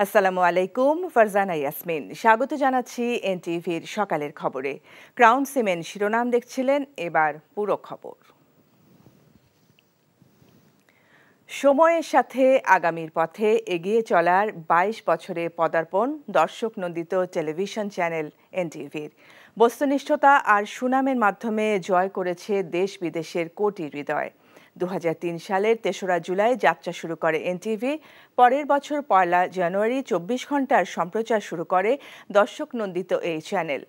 আসসালামু আলাইকুম, ফারজানা ইয়াসমিন স্বাগত জানাচ্ছি এনটিভির সকালের খবরে। ক্রাউন সিমেন্ট শিরোনাম দেখছিলেন, এবার পুরো খবর। সময়ের সাথে আগামীর পথে এগিয়ে চলার ২২ বছরে পদার্পণ দর্শক নন্দিত টেলিভিশন চ্যানেল এনটিভির। বস্তুনিষ্ঠতা আর সুনামের মাধ্যমে জয় করেছে দেশ বিদেশের কোটি হৃদয়। ২০০৩ সালের ৩রা জুলাই যাত্রা শুরু করে এনটিভি। পরের বছর ১লা জানুয়ারি ২৪ ঘন্টার সম্প্রচার শুরু করে দর্শক নন্দিত এই চ্যানেল।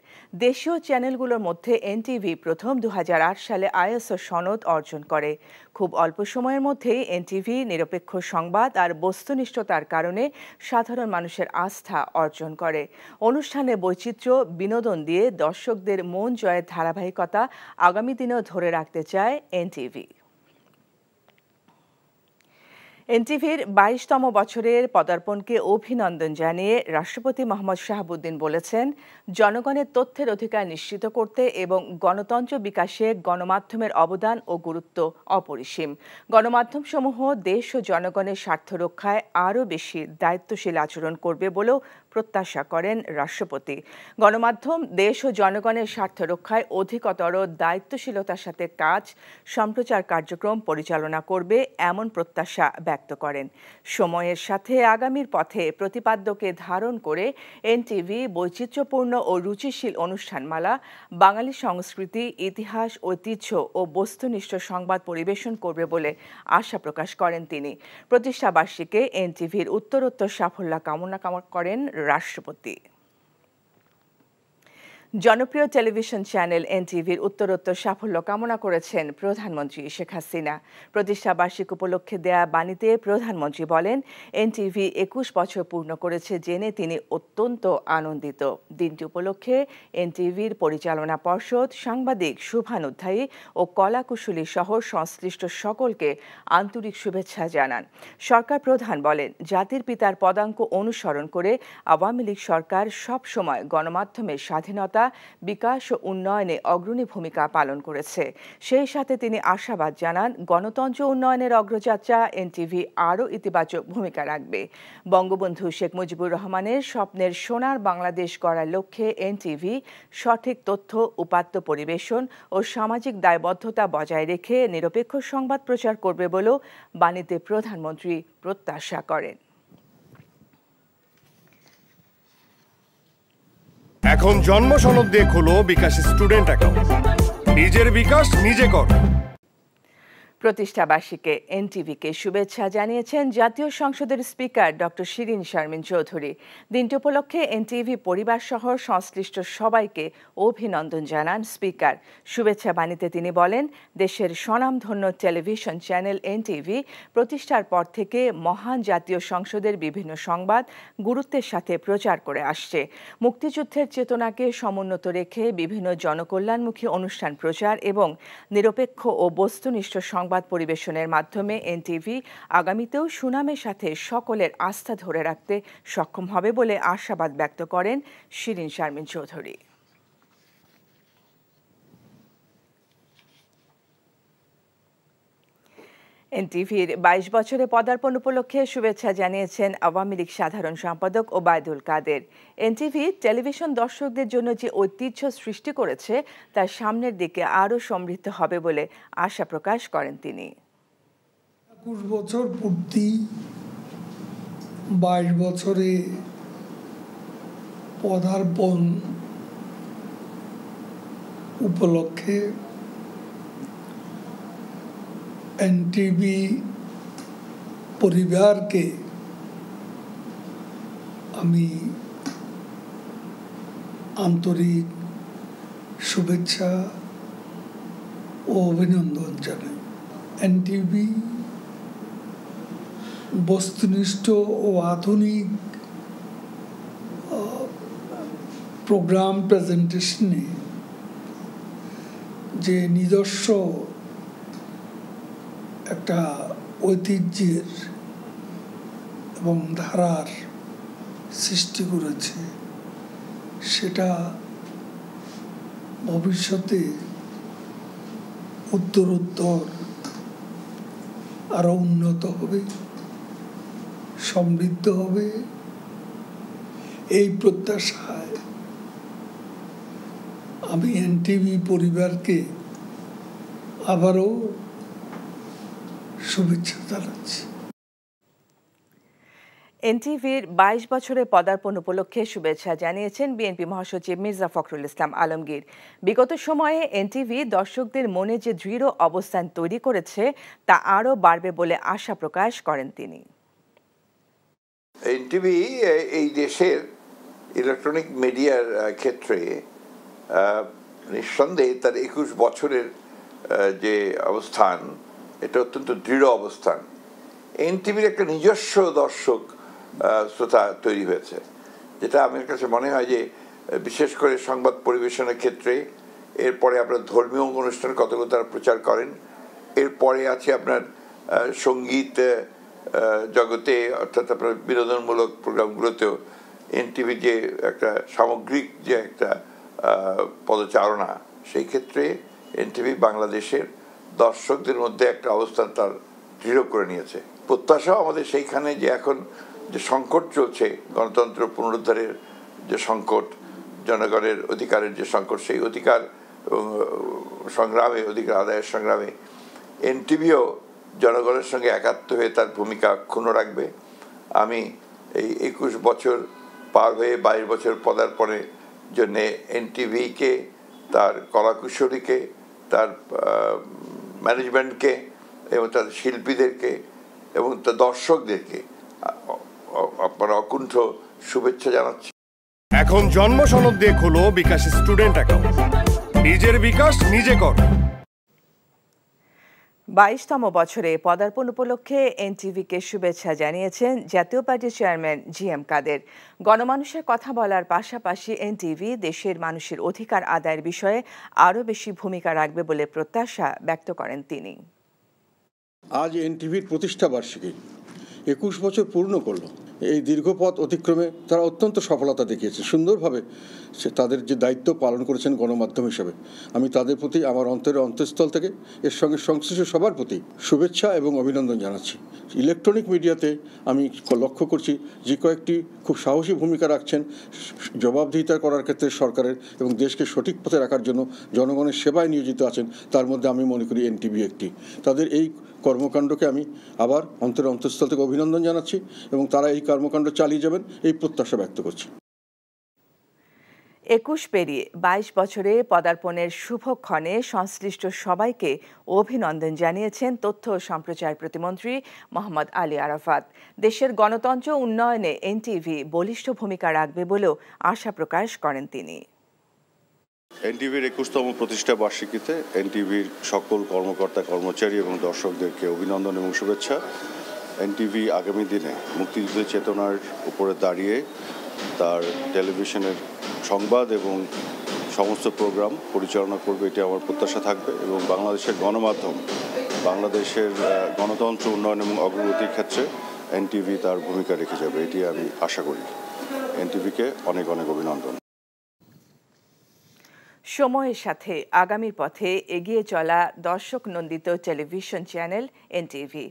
দেশীয় চ্যানেলগুলোর মধ্যে এনটিভি প্রথম ২০০৮ সালে আইএসও সনদ অর্জন করে। খুব অল্প সময়ের মধ্যেই এনটিভি নিরপেক্ষ সংবাদ আর বস্তুনিষ্ঠতার কারণে সাধারণ মানুষের আস্থা অর্জন করে। অনুষ্ঠানে বৈচিত্র্য, বিনোদন দিয়ে দর্শকদের মন জয়ের ধারাবাহিকতা আগামী দিনেও ধরে রাখতে চায় এনটিভি। এনটিভির ২২তম বছরের পদার্পণকে অভিনন্দন জানিয়ে রাষ্ট্রপতি মোহাম্মদ শাহাবুদ্দিন বলেছেন, জনগণের তথ্যের অধিকার নিশ্চিত করতে এবং গণতন্ত্র বিকাশে গণমাধ্যমের অবদান ও গুরুত্ব অপরিসীম। গণমাধ্যমসমূহ দেশ ও জনগণের স্বার্থ রক্ষায় আরও বেশি দায়িত্বশীল আচরণ করবে বলেও প্রত্যাশা করেন রাষ্ট্রপতি। গণমাধ্যম দেশ ও জনগণের স্বার্থ রক্ষায় অধিকতর দায়িত্বশীলতার সাথে কাজ, সম্প্রচার কার্যক্রম পরিচালনা করবে এমন প্রত্যাশা ব্যক্ত করেন। সময়ের সাথে আগামীর পথে প্রতিপাদ্যকে ধারণ করে এনটিভি বৈচিত্র্যপূর্ণ ও রুচিশীল অনুষ্ঠানমালা, বাঙালি সংস্কৃতি, ইতিহাস, ঐতিহ্য ও বস্তুনিষ্ঠ সংবাদ পরিবেশন করবে বলে আশা প্রকাশ করেন তিনি। প্রতিষ্ঠাবার্ষিকীতে এনটিভির উত্তরোত্তর সাফল্য কামনা করেন রাষ্ট্রপতি। জনপ্রিয় টেলিভিশন চ্যানেল এনটিভির উত্তরোত্তর সাফল্য কামনা করেছেন প্রধানমন্ত্রী শেখ হাসিনা। প্রতিষ্ঠাবার্ষিকী উপলক্ষে দেয়া বাণীতে প্রধানমন্ত্রী বলেন, এনটিভি ২১ বছর পূর্ণ করেছে জেনে তিনি অত্যন্ত আনন্দিত। দিনটি উপলক্ষে এনটিভির পরিচালনা পর্ষদ, সাংবাদিক, শুভানুধ্যায়ী ও কলাকুশলী সহ সংশ্লিষ্ট সকলকে আন্তরিক শুভেচ্ছা জানান। সরকার প্রধান বলেন, জাতির পিতার পদাঙ্ক অনুসরণ করে আওয়ামী লীগ সরকার সবসময় গণমাধ্যমের স্বাধীনতা, বিকাশ ও উন্নয়নে অগ্রণী ভূমিকা পালন করেছে। সেই সাথে তিনি আশাবাদ জানান, গণতন্ত্র উন্নয়নের অগ্রযাত্রা এনটিভি আরও ইতিবাচক ভূমিকা রাখবে। বঙ্গবন্ধু শেখ মুজিবুর রহমানের স্বপ্নের সোনার বাংলাদেশ গড়ার লক্ষ্যে এনটিভি সঠিক তথ্য, উপাত্ত পরিবেশন ও সামাজিক দায়বদ্ধতা বজায় রেখে নিরপেক্ষ সংবাদ প্রচার করবে বলেও বাণীতে প্রধানমন্ত্রী প্রত্যাশা করেন। এখন জন্ম সনদ দিয়ে খোলো বিকাশ স্টুডেন্ট অ্যাকাউন্ট। নিজের বিকাশ নিজে কর। প্রতিষ্ঠাবার্ষিকীতে এনটিভিকে শুভেচ্ছা জানিয়েছেন জাতীয় সংসদের স্পিকার ডক্টর শিরিন শারমিন চৌধুরী। দিনটি উপলক্ষে এনটিভি পরিবার সহ সংশ্লিষ্ট সবাইকে অভিনন্দন জানান স্পিকার। শুভেচ্ছা বাণীতে তিনি বলেন, দেশের স্বনামধন্য টেলিভিশন চ্যানেল এনটিভি প্রতিষ্ঠার পর থেকে মহান জাতীয় সংসদের বিভিন্ন সংবাদ গুরুত্বের সাথে প্রচার করে আসছে। মুক্তিযুদ্ধের চেতনাকে সমুন্নত রেখে বিভিন্ন জনকল্যাণমুখী অনুষ্ঠান প্রচার এবং নিরপেক্ষ ও বস্তুনিষ্ঠ সংবাদ পরিবেশনের মাধ্যমে এনটিভি আগামীতেও সুনামের সাথে সকলের আস্থা ধরে রাখতে সক্ষম হবে বলে আশাবাদ ব্যক্ত করেন শিরিন শারমিন চৌধুরী। এনটিভির ২২ বছরে পদার্পণ উপলক্ষে শুভেচ্ছা জানিয়েছেন আওয়ামী লীগ সাধারণ সম্পাদক ওবায়দুল কাদের। এনটিভি টেলিভিশন দর্শকদের জন্য যে ঐতিহ্য সৃষ্টি করেছে তা সামনের দিকে আরও সমৃদ্ধ হবে বলে আশা প্রকাশ করেন তিনি। ২১ বছর পূর্তি, ২২ বছরে পদার্পণ উপলক্ষে এনটিভি পরিবারকে আমি আন্তরিক শুভেচ্ছা ও অভিনন্দন জানাই। এনটিভি বস্তুনিষ্ঠ ও আধুনিক প্রোগ্রাম প্রেজেন্টেশনে যে নিজস্ব একটা ঐতিহ্যের এবং ধারার সৃষ্টি করেছে, সেটা ভবিষ্যতে উত্তরোত্তর আরও উন্নত হবে, সমৃদ্ধ হবে এই প্রত্যাশায় আমি এনটিভি পরিবারকে আবারও শুভেচ্ছা জানাচ্ছি। এনটিভির ২২ বছরের পদার্পণ উপলক্ষে শুভেচ্ছা জানিয়েছেন বিএনপি মহাসচিব মির্জা ফখরুল ইসলাম আলমগীর। বিগত সময়ে এনটিভি দর্শকদের মনে যে দৃঢ় অবস্থান তৈরি করেছে তা আরও বাড়বে বলে আশা প্রকাশ করেন তিনি। এনটিভি এই দেশের ইলেকট্রনিক মিডিয়ার ক্ষেত্রে নিঃসন্দেহে তার ২১ বছরের যে অবস্থান, এটা অত্যন্ত দৃঢ় অবস্থান। এনটিভির একটা নিজস্ব দর্শক শ্রোতা তৈরি হয়েছে, যেটা আমার কাছে মনে হয় যে বিশেষ করে সংবাদ পরিবেশনের ক্ষেত্রে, এরপরে আপনার ধর্মীয় অনুষ্ঠান কতগুলো তারা প্রচার করেন, এরপরে আছে আপনার সঙ্গীত জগতে অর্থাৎ আপনার বিনোদনমূলক প্রোগ্রামগুলোতেও এনটিভির যে একটা সামগ্রিক যে একটা পদচারণা, সেই ক্ষেত্রে এনটিভি বাংলাদেশের দর্শকদের মধ্যে একটা অবস্থান তার দৃঢ় করে নিয়েছে। প্রত্যাশাও আমাদের সেইখানে যে এখন যে সংকট চলছে, গণতন্ত্র পুনরুদ্ধারের যে সংকট, জনগণের অধিকারের যে সংকট, সেই অধিকার সংগ্রামে, অধিকার আদায়ের সংগ্রামে এনটিভিও জনগণের সঙ্গে একাত্ম হয়ে তার ভূমিকা ক্ষুণ্ণ রাখবে। আমি এই ২১ বছর পার হয়ে ২২ বছর পদার্পণের জন্যে এনটিভিকে, তার কলাকুশলীকে, তার ম্যানেজমেন্টকে এবং তার শিল্পীদেরকে এবং তার দর্শকদেরকে আপনার অকুণ্ঠ শুভেচ্ছা জানাচ্ছি। এখন জন্ম সনদ দিয়ে খোলো বিকাশ স্টুডেন্ট অ্যাকাউন্ট। নিজের বিকাশ নিজে কর। ২২তম বছরে পদার্পণ উপলক্ষে এনটিভিকে শুভেচ্ছা জানিয়েছেন জাতীয় পার্টির চেয়ারম্যান জিএম কাদের। গণমানুষের কথা বলার পাশাপাশি এনটিভি দেশের মানুষের অধিকার আদায়ের বিষয়ে আরও বেশি ভূমিকা রাখবে বলে প্রত্যাশা ব্যক্ত করেন তিনি। আজ এনটিভির প্রতিষ্ঠা বার্ষিকী ২১ বছর পূর্ণ করলো। এই দীর্ঘ পথ অতিক্রমে তারা অত্যন্ত সফলতা দেখিয়েছে, সুন্দরভাবে তাদের যে দায়িত্ব পালন করেছেন গণমাধ্যম হিসেবে। আমি তাদের প্রতি আমার অন্তরের অন্তঃস্থল থেকে এর সঙ্গে সংশ্লিষ্ট সবার প্রতি শুভেচ্ছা এবং অভিনন্দন জানাচ্ছি। ইলেকট্রনিক মিডিয়াতে আমি লক্ষ্য করছি যে কয়েকটি খুব সাহসী ভূমিকা রাখছেন জবাবদিহিতা করার ক্ষেত্রে সরকারের, এবং দেশকে সঠিক পথে রাখার জন্য জনগণের সেবায় নিয়োজিত আছেন। তার মধ্যে আমি মনে করি এনটিভি একটি। তাদের এই কর্মকাণ্ডকে আমি আবার অন্তরের অন্তঃস্থল থেকে অভিনন্দন জানাচ্ছি এবং তারা এই কর্মকাণ্ড চালিয়ে যাবেন এই প্রত্যাশা ব্যক্ত করছি। ২১ পেরিয়ে ২২ বছরে পদার্পণের শুভক্ষণে সংশ্লিষ্ট সবাইকে অভিনন্দন জানিয়েছেন তথ্য ও সম্প্রচার প্রতিমন্ত্রী মোহাম্মদ আলী আরাফাত। দেশের গণতন্ত্র উন্নয়নে এনটিভি বলিষ্ঠ ভূমিকা রাখবে বলেও আশা প্রকাশ করেন তিনি। এনটিভির ২১তম প্রতিষ্ঠা বার্ষিকীতে এনটিভির সকল কর্মকর্তা, কর্মচারী এবং দর্শকদেরকে অভিনন্দন এবং শুভেচ্ছা। এনটিভি আগামী দিনে মুক্তিযুদ্ধের চেতনার উপরে দাঁড়িয়ে তার টেলিভিশনের সংবাদ এবং সমস্ত প্রোগ্রাম পরিচালনা করবে, এটি আমার প্রত্যাশা থাকবে। এবং বাংলাদেশের গণমাধ্যম, বাংলাদেশের গণতন্ত্র উন্নয়ন এবং অগ্রগতির ক্ষেত্রে এনটিভি তার ভূমিকা রেখে যাবে, এটি আমি আশা করি। এনটিভিকে অনেক অনেক অভিনন্দন। সময়ের সাথে আগামীর পথে এগিয়ে চলা দর্শক নন্দিত টেলিভিশন চ্যানেল এনটিভি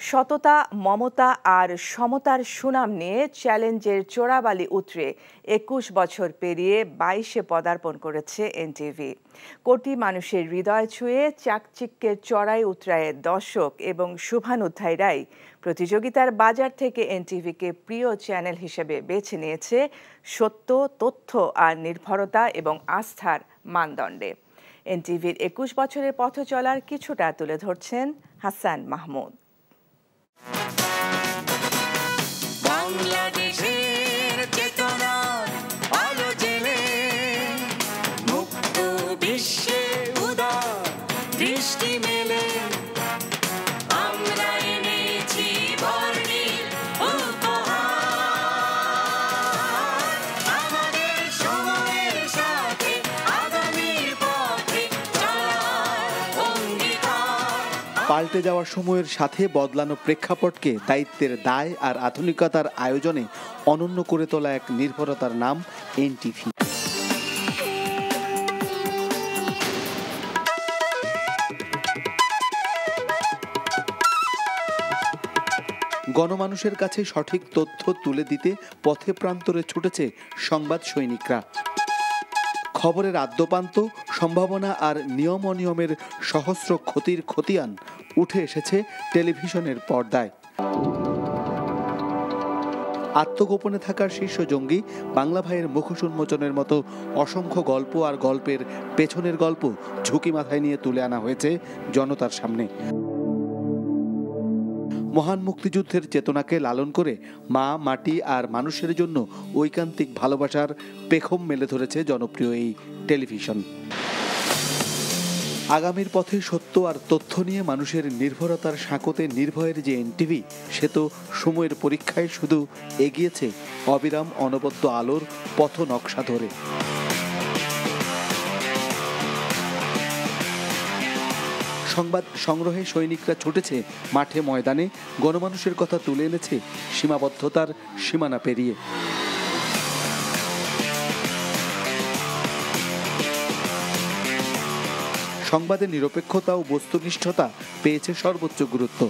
সততা, মমতা আর সমতার সুনাম নিয়ে চ্যালেঞ্জের চোরাবালি উতরে ২১ বছর পেরিয়ে ২২-এ পদার্পণ করেছে এনটিভি। কোটি মানুষের হৃদয় ছুঁয়ে চাকচিক্যের চড়াই উতরায়ের দর্শক এবং শুভানুধ্যায়ীরাই প্রতিযোগিতার বাজার থেকে এনটিভিকে প্রিয় চ্যানেল হিসেবে বেছে নিয়েছে সত্য, তথ্য আর নির্ভরতা এবং আস্থার মানদণ্ডে। এনটিভির ২১ বছরের পথ চলার কিছুটা তুলে ধরছেন হাসান মাহমুদ। পাল্টে যাওয়ার সময়ের সাথে বদলানো প্রেক্ষাপটকে দায়িত্বের দায় আর আধুনিকতার আয়োজনে অনন্য করে তোলা এক নির্ভরতার নাম এনটিভি। গণমানুষের কাছে সঠিক তথ্য তুলে দিতে পথে প্রান্তরে ছুটেছে সংবাদ সৈনিকরা। খবরের আদ্যপান্ত, সম্ভাবনা আর নিয়ম অনিয়মের সহস্র ক্ষতির খতিয়ান উঠে এসেছে টেলিভিশনের পর্দায়। আত্মগোপনে থাকার শীর্ষ জঙ্গি বাংলা ভাইয়ের মুখোশ উন্মোচনের মতো অসংখ্য গল্প আর গল্পের পেছনের গল্প ঝুঁকি মাথায় নিয়ে তুলে আনা হয়েছে জনতার সামনে। মহান মুক্তিযুদ্ধের চেতনাকে লালন করে মা, মাটি আর মানুষের জন্য ঐকান্তিক ভালোবাসার পেখম মেলে ধরেছে জনপ্রিয় এই টেলিভিশন। আগামীর পথে সত্য আর তথ্য নিয়ে মানুষের নির্ভরতার সাঁকোতে নির্ভয়ের যে এনটিভি, সে তো সময়ের পরীক্ষায় শুধু এগিয়েছে অবিরাম অনবদ্য আলোর পথ নকশা ধরে। সংবাদ সংগ্রহে সৈনিকরা ছুটেছে মাঠে ময়দানে, গণমানুষের কথা তুলে এনেছে সীমাবদ্ধতার সীমানা পেরিয়ে। সংবাদের নিরপেক্ষতা ও বস্তুনিষ্ঠতা পেয়েছে সর্বোচ্চ গুরুত্ব।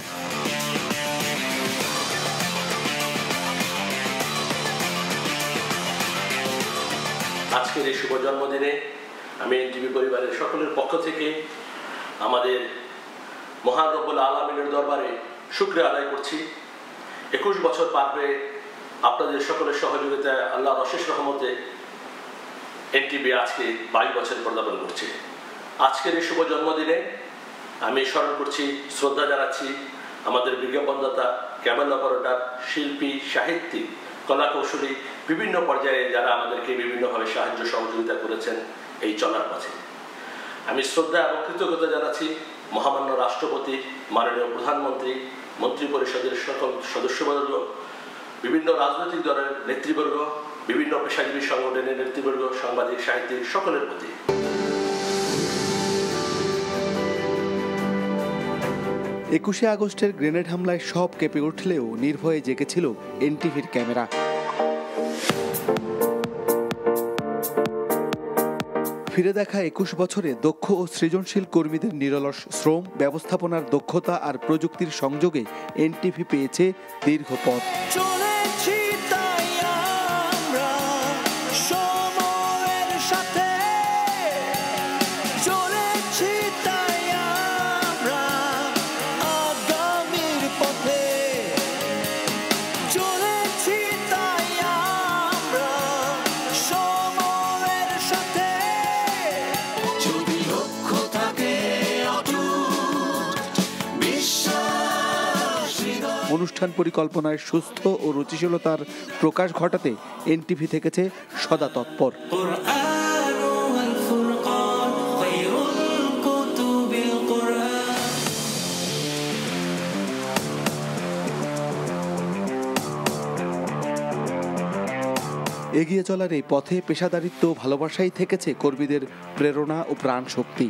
আজকের এই শুভ জন্মদিনে আমি এনটিভি পরিবারের সকলের পক্ষ থেকে আমাদের মহান রব্বুল আলামিনের দরবারে শুকরিয়া আদায় করছি। 21 বছর পার হয়ে আপনাদের সকলের সহযোগিতায় আল্লাহর অশেষ রহমতে এনটিভি আজকে 22 বছর পদার্পণ করছে। আজকের এই শুভ জন্মদিনে আমি স্মরণ করছি, শ্রদ্ধা জানাচ্ছি আমাদের বিজ্ঞাপনদাতা, ক্যামেরা অপারেটর, শিল্পী, সাহিত্যিক, কলাকৌশলী, বিভিন্ন পর্যায়ে যারা আমাদেরকে বিভিন্নভাবে সাহায্য সহযোগিতা করেছেন এই চলার পথে। আমি শ্রদ্ধা এবং কৃতজ্ঞতা জানাচ্ছি মহামান্য রাষ্ট্রপতি, মাননীয় প্রধানমন্ত্রী, মন্ত্রী পরিষদের সকল সদস্যবর্গ, বিভিন্ন রাজনৈতিক দলের নেতৃবর্গ, বিভিন্ন পেশাজীবী সংগঠনের নেতৃবর্গ, সাংবাদিক, সাহিত্যিক সকলের প্রতি। 21শে আগস্টের গ্রেনেড হামলায় সব কেঁপে উঠলেও নির্ভয়ে জেগেছিল এনটিভির ক্যামেরা। ফিরে দেখা 21 বছরে দক্ষ ও সৃজনশীল কর্মীদের নিরলস শ্রম, ব্যবস্থাপনার দক্ষতা আর প্রযুক্তির সংযোগে এনটিভি পেয়েছে দীর্ঘ পথ। অনুষ্ঠান পরিকল্পনায় সুস্থ ও রুচিশীলতার প্রকাশ ঘটাতে এনটিভি থেকেছে সদা তৎপর। এগিয়ে চলার এই পথে পেশাদারিত্ব ও ভালোবাসাই থেকেছে কর্মীদের প্রেরণা ও প্রাণ শক্তি।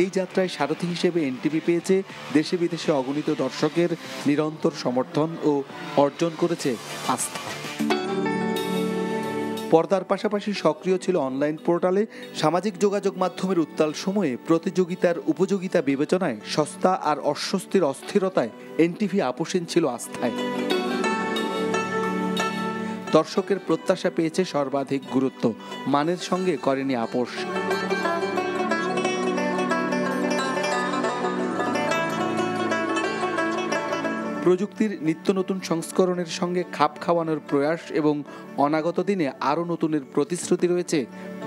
এই যাত্রায় সারথি হিসেবে এনটিভি পেয়েছে দেশে বিদেশে অগণিত দর্শকের নিরন্তর সমর্থন ও অর্জন করেছে আস্থা। পর্দার পাশাপাশি সক্রিয় ছিল অনলাইন পোর্টালে, সামাজিক যোগাযোগ মাধ্যমের উত্তাল সময়ে প্রতিযোগিতার উপযোগিতা বিবেচনায়, সস্তা আর অস্বস্তির অস্থিরতায় এনটিভি আপোষহীন ছিল আস্থায়। দর্শকের প্রত্যাশা পেয়েছে সর্বাধিক গুরুত্ব, মানের সঙ্গে করেনি আপোষ। প্রযুক্তির নিত্য নতুন সংস্করণের সঙ্গে খাপ খাওয়ানোর প্রয়াস এবং অনাগত দিনে আরও নতুনের প্রতিশ্রুতি রয়েছে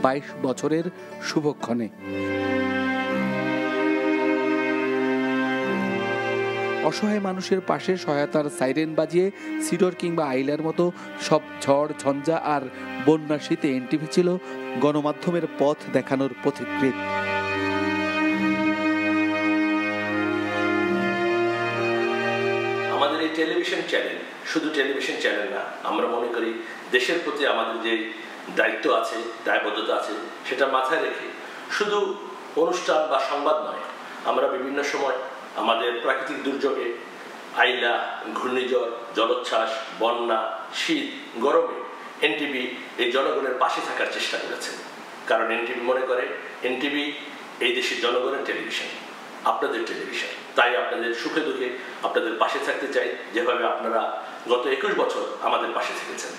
22 বছরের শুভক্ষণে। অসহায় মানুষের পাশে সহায়তার সাইরেন বাজিয়ে সিডর কিংবা আইলার মতো সব ঝড় ঝঞ্ঝা আর বন্যা শীতে এনটিভি ছিল গণমাধ্যমের পথ দেখানোর পথিকৃৎ। আমাদের এই টেলিভিশন চ্যানেল শুধু টেলিভিশন চ্যানেল না, আমরা মনে করি দেশের প্রতি আমাদের যে দায়িত্ব আছে, দায়বদ্ধতা আছে, সেটা মাথায় রেখে শুধু অনুষ্ঠান বা সংবাদ নয়, আমরা বিভিন্ন সময় আমাদের প্রাকৃতিক দুর্যোগে, আইলা, ঘূর্ণিঝড়, জলোচ্ছ্বাস, বন্যা, শীত, গরমে এনটিভি এই জনগণের পাশে থাকার চেষ্টা করেছে। কারণ এনটিভি মনে করে এনটিভি এই দেশের জনগণের টেলিভিশন, আপনাদের টেলিভিশন। তাই আপনাদের সুখে দুঃখে আপনাদের পাশে থাকতে চাই, যেভাবে আপনারা গত 21 বছর আমাদের পাশে থেকেছেন।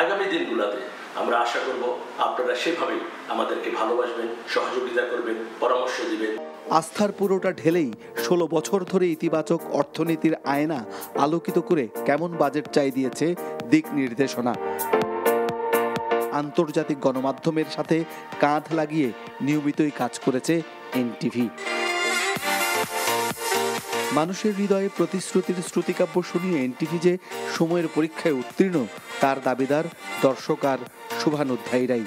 আগামী দিনগুলোতে আমরা আশা করব আপনারা সেভাবেই আমাদেরকে ভালোবাসবেন, সহযোগিতা করবেন, পরামর্শ দিবেন। আস্থার পুরোটা ঢেলেই 16 বছর ধরে ইতিবাচক অর্থনীতির আয়না আলোকিত করে কেমন বাজেট চাই দিয়েছে দিক নির্দেশনা। আন্তর্জাতিক গণমাধ্যমের সাথে কাঁধ লাগিয়ে নিয়মিতই কাজ করেছে এনটিভি। মানুষের হৃদয়ে প্রতিশ্রুতির শ্রুতিকাব্য শুনিয়ে এনটিভি যে সময়ের পরীক্ষায় উত্তীর্ণ তার দাবিদার দর্শক আর শুভানুধ্যায়ীরাই।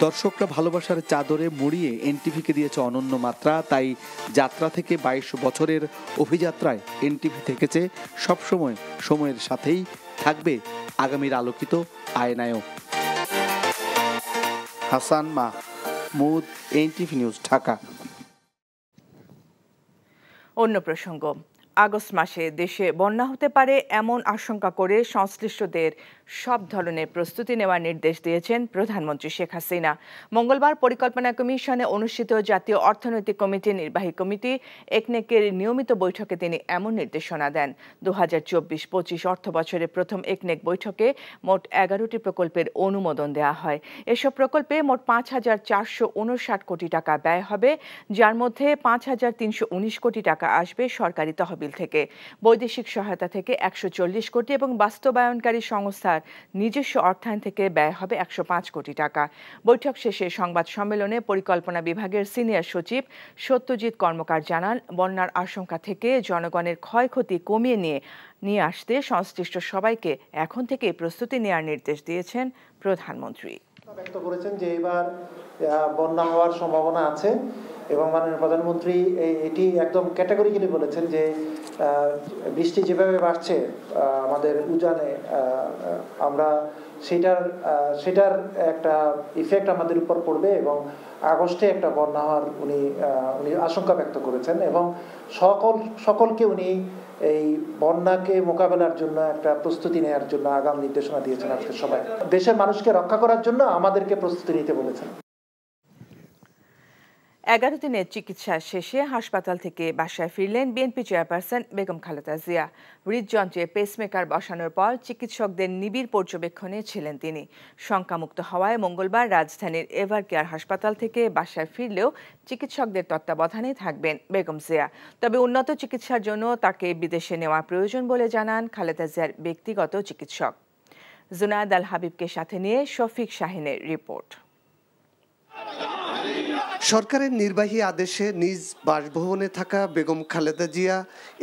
দর্শকরা ভালোবাসার চাদরে মুড়িয়ে এনটিভিকে দিয়েছে অনন্য মাত্রা। তাই যাত্রা থেকে 22 বছরের অভিযাত্রায় এনটিভি থেকেছে সবসময় সময়ের সাথেই, থাকবে আগামীর আলোকিত আয়নায়ও। Hasan Mahmud, NTV news, Dhaka. অন্য প্রসঙ্গ, আগস্ট মাসে দেশে বন্যা হতে পারে এমন আশঙ্কা করে সংশ্লিষ্টদের সব ধরনের প্রস্তুতি নেওয়ার নির্দেশ দিয়েছেন প্রধানমন্ত্রী শেখ হাসিনা। মঙ্গলবার পরিকল্পনা কমিশনে অনুষ্ঠিত জাতীয় অর্থনৈতিক কমিটির নির্বাহী কমিটি একনেকের নিয়মিত বৈঠকে তিনি এমন নির্দেশনা দেন। 2024-25 অর্থ বছরের প্রথম একনেক বৈঠকে মোট 11টি প্রকল্পের অনুমোদন দেওয়া হয়। এসব প্রকল্পে মোট 5,459 কোটি টাকা ব্যয় হবে, যার মধ্যে 5,319 কোটি টাকা আসবে সরকারি তহবিল থেকে। বৈদেশিক সহায়তা থেকে 140 কোটি এবং বাস্তবায়নকারী সংস্থার নিজস্ব অর্থায়ন থেকে ব্যয় হবে 105 কোটি টাকা। বৈঠক শেষে সংবাদ সম্মেলনে পরিকল্পনা বিভাগের সিনিয়র সচিব সত্যজিৎ কর্মকার জানান, বন্যার আশঙ্কা থেকে জনগণের ক্ষয়ক্ষতি কমিয়ে নিয়ে আসতে সংশ্লিষ্ট সবাইকে এখন থেকে প্রস্তুতি নেওয়ার নির্দেশ দিয়েছেন প্রধানমন্ত্রী। ব্যক্ত করেছেন যে এবার বন্যা হওয়ার সম্ভাবনা আছে এবং মাননীয় প্রধানমন্ত্রী এটি একদম ক্যাটাগরিক্যালি বলেছেন যে বৃষ্টি যেভাবে বাড়ছে আমাদের উজানে, আমরা সেটার একটা ইফেক্ট আমাদের উপর পড়বে এবং আগস্টে একটা বন্যা হওয়ার উনি আশঙ্কা ব্যক্ত করেছেন এবং সকলকে উনি এই বন্যাকে মোকাবেলার জন্য একটা প্রস্তুতি নেওয়ার জন্য আগাম নির্দেশনা দিয়েছেন। আজকে সবাই দেশের মানুষকে রক্ষা করার জন্য আমাদেরকে প্রস্তুতি নিতে বলেছেন। 11 দিনের চিকিৎসা শেষে হাসপাতাল থেকে বাসায় ফিরলেন বিএনপি চেয়ারপারসন বেগম খালেদা জিয়া। হৃদযন্ত্রে পেসমেকার বসানোর পর চিকিৎসকদের নিবিড় পর্যবেক্ষণে ছিলেন তিনি। শঙ্কামুক্ত হওয়ায় মঙ্গলবার রাজধানীর এভার কেয়ার হাসপাতাল থেকে বাসায় ফিরলেও চিকিৎসকদের তত্ত্বাবধানে থাকবেন বেগম জিয়া। তবে উন্নত চিকিৎসার জন্য তাকে বিদেশে নেওয়া প্রয়োজন বলে জানান খালেদা জিয়ার ব্যক্তিগত চিকিৎসক। জুনায়েদ আল হাবিবকে সাথে নিয়ে শফিক শাহিনের রিপোর্ট। সরকারের নির্বাহী আদেশে নিজ বাসভবনে থাকা বেগম খালেদা জিয়া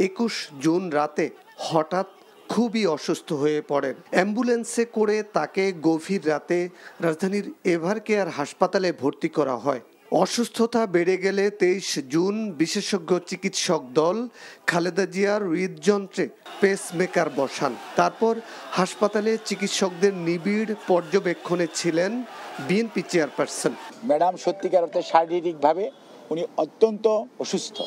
21 জুন রাতে হঠাৎ খুবই অসুস্থ হয়ে পড়েন। অ্যাম্বুলেন্সে করে তাকে গভীর রাতে রাজধানীর এভার কেয়ার হাসপাতালে ভর্তি করা হয়। অসুস্থতা বেড়ে গেলে 23 জুন বিশেষজ্ঞ চিকিৎসক দল খালেদা জিয়ার হৃদযন্ত্রে পেসমেকার বসান। তারপর হাসপাতালে চিকিৎসকদের নিবিড় পর্যবেক্ষণে ছিলেন বিএনপি চেয়ারপারসন। ম্যাডাম সত্যিকার অর্থে শারীরিকভাবে উনি অত্যন্ত অসুস্থ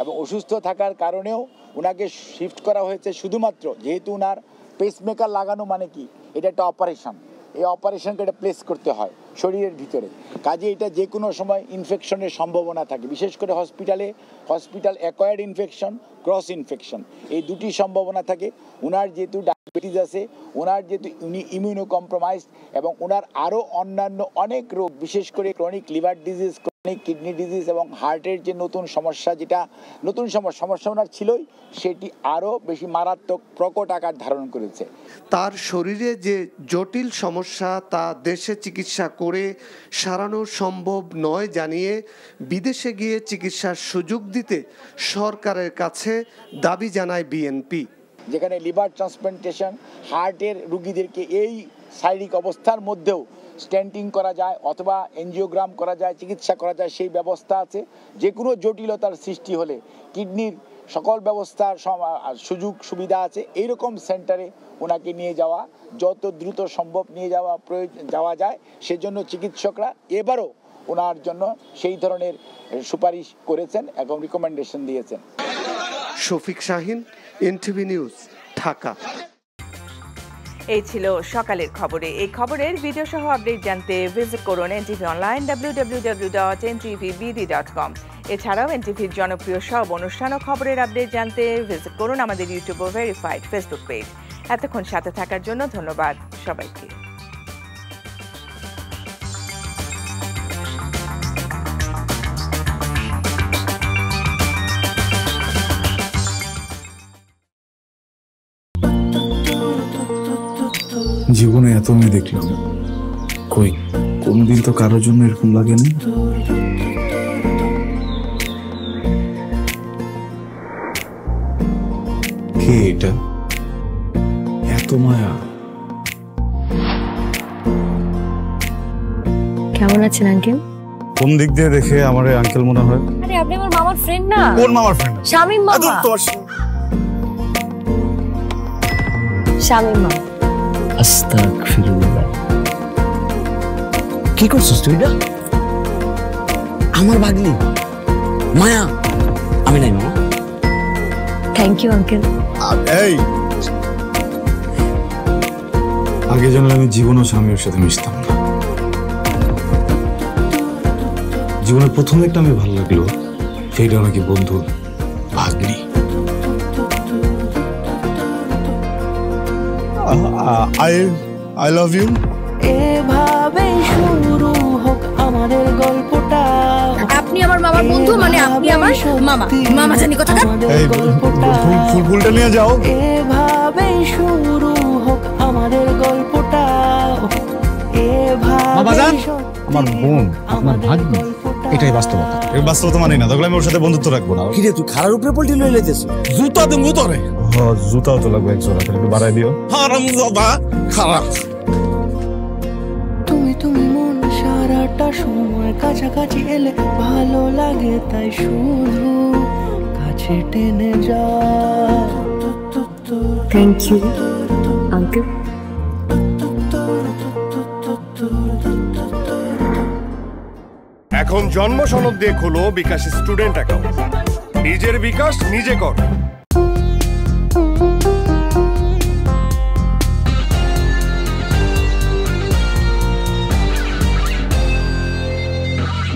এবং অসুস্থ থাকার কারণেও ওনাকে শিফট করা হয়েছে শুধুমাত্র, যেহেতু ওনার পেসমেকার লাগানো মানে কি, এটা একটা অপারেশন, এই অপারেশনকে এটা প্লেস করতে হয় শরীরের ভিতরে। কাজে এটা যে কোনো সময় ইনফেকশনের সম্ভাবনা থাকে, বিশেষ করে hospital acquired infection, cross infection, এই দুটি সম্ভাবনা থাকে। ওনার যেহেতু ডায়াবেটিস আছে, ওনার যেহেতু উনি ইমিউনো কম্প্রোমাইজ এবং ওনার আরও অন্যান্য অনেক রোগ, বিশেষ করে chronic liver disease, chronic kidney disease এবং হার্টের যে নতুন সমস্যা, যেটা নতুন সমস্যা ওনার ছিলই, সেটি আরও বেশি মারাত্মক প্রকট আকার ধারণ করেছে। তার শরীরে যে জটিল সমস্যা তা দেশে চিকিৎসা করে সারানো সম্ভব নয় জানিয়ে বিদেশে গিয়ে চিকিৎসার সুযোগ দিতে সরকারের কাছে দাবি জানায় বিএনপি। যেখানে লিভার ট্রান্সপ্লান্টেশন, হার্টের রুগীদেরকে এই শারীরিক অবস্থার মধ্যেও স্ট্যান্টিং করা যায় অথবা এনজিওগ্রাম করা যায়, চিকিৎসা করা যায়, সেই ব্যবস্থা আছে। যে কোনো জটিলতার সৃষ্টি হলে কিডনির সকল ব্যবস্থার সুযোগ সুবিধা আছে। এইরকম সেন্টারে ওনাকে নিয়ে যাওয়া, যত দ্রুত সম্ভব নিয়ে যাওয়া যায়, সেজন্য চিকিৎসকরা এবারও ওনার জন্য সেই ধরনের সুপারিশ করেছেন এবং রিকমেন্ডেশন দিয়েছেন। Shafiq Shahin, NTV news, Dhaka. এই ছিল সকালের খবরে। এই খবরের ভিডিও সহ আপডেট জানতে ভিজিট করুন এনটিভি অনলাইন www.ntvbd.com। এছাড়াও এনটিভির জনপ্রিয় সব অনুষ্ঠান ও খবরের আপডেট জানতে ভিজিট করুন আমাদের ইউটিউব ও ভেরিফাইড ফেসবুক পেজ। এতক্ষণ সাথে থাকার জন্য ধন্যবাদ সবাইকে। জীবনে এত মেয়ে দেখলাম, কই কোনদিন তো কারোর জন্য এরকম লাগেনি। কে এটা? এত মায়া। কেমন আছেন আঙ্কেল? কোন দিক দিয়ে দেখে আমার আঙ্কেল মনে হয়? আরে আপনি আমার মামার ফ্রেন্ড না? কোন মামার ফ্রেন্ড? শামীম মামা। শামীম মামা। আস্তাগফিরুল্লাহ। কি করছিস তুই? না আমার ভাগ্নি মায়া। আমি নাই মামা। Thank you uncle. এই আগে জানলে আমি জীবনও স্বামীর সাথে মিশতাম না। জীবনের প্রথম একটা আমি ভালো লাগলো, সেইটা নাকি বন্ধুর ভাগ্নি। I love you. এভাবে শুরু হোক আমাদের গল্পটা। আপনি আমার মামার বন্ধু মানে আপনি আমার মামা। মামা জানি কোথাকার। এই ফুলটা নিয়ে যাও। এভাবে শুরু হোক আমাদের গল্পটা। বাবাজান, আমার বোন আপনার ভাগ্নি, এটাই বাস্তবতা। এই বাস্তবতা মানি না, তাহলে আমি ওর সাথে বন্ধুত্ব রাখবো না। কি রে তুই খারার উপরে পল্টি লয়ে লাইতেছ? জুতা দেবো তোরে। হ্যাঁ জুতাও তো লাগবে এক জোড়া, একটু বাড়াই দিও। হারামজাদা খারাপ। তুমি মন সারাটা সময় কাছাকাছি এলে ভালো লাগে, তাই শুধু কাছে টেনে যা। Thank you uncle. এখন জন্ম সনদ দিয়ে খোলো বিকাশ স্টুডেন্ট অ্যাকাউন্ট। নিজের বিকাশ নিজে কর।